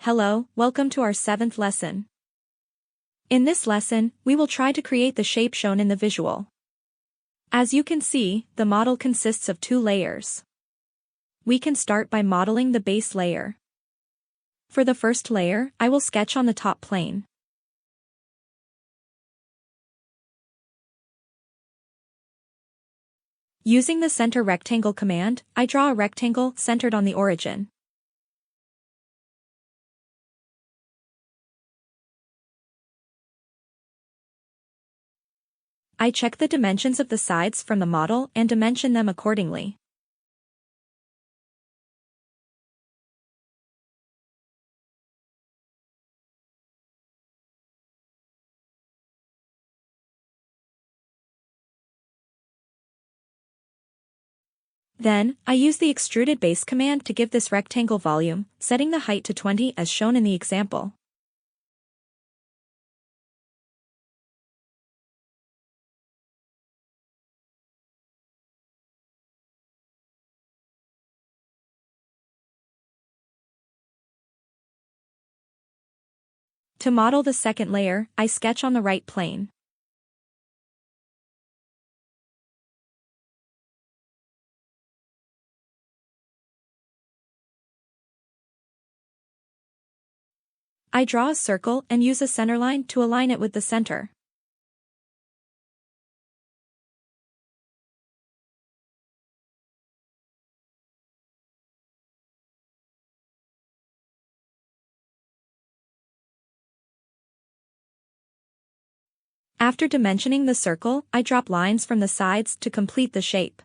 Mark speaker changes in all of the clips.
Speaker 1: Hello, welcome to our 7th lesson. In this lesson, we will try to create the shape shown in the visual. As you can see, the model consists of 2 layers. We can start by modeling the base layer. For the first layer, I will sketch on the top plane. Using the center rectangle command, I draw a rectangle centered on the origin. I check the dimensions of the sides from the model and dimension them accordingly. Then, I use the extruded base command to give this rectangle volume, setting the height to 20 as shown in the example. To model the second layer, I sketch on the right plane. I draw a circle and use a centerline to align it with the center. After dimensioning the circle, I drop lines from the sides to complete the shape.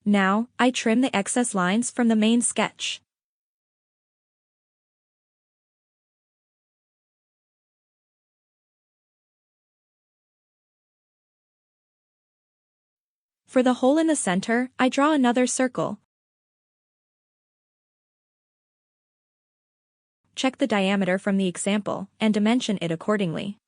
Speaker 1: Now, I trim the excess lines from the main sketch. For the hole in the center, I draw another circle. Check the diameter from the example, and dimension it accordingly.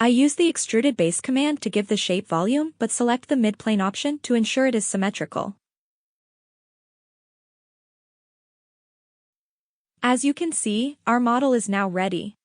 Speaker 1: I use the extruded base command to give the shape volume but select the midplane option to ensure it is symmetrical. As you can see, our model is now ready.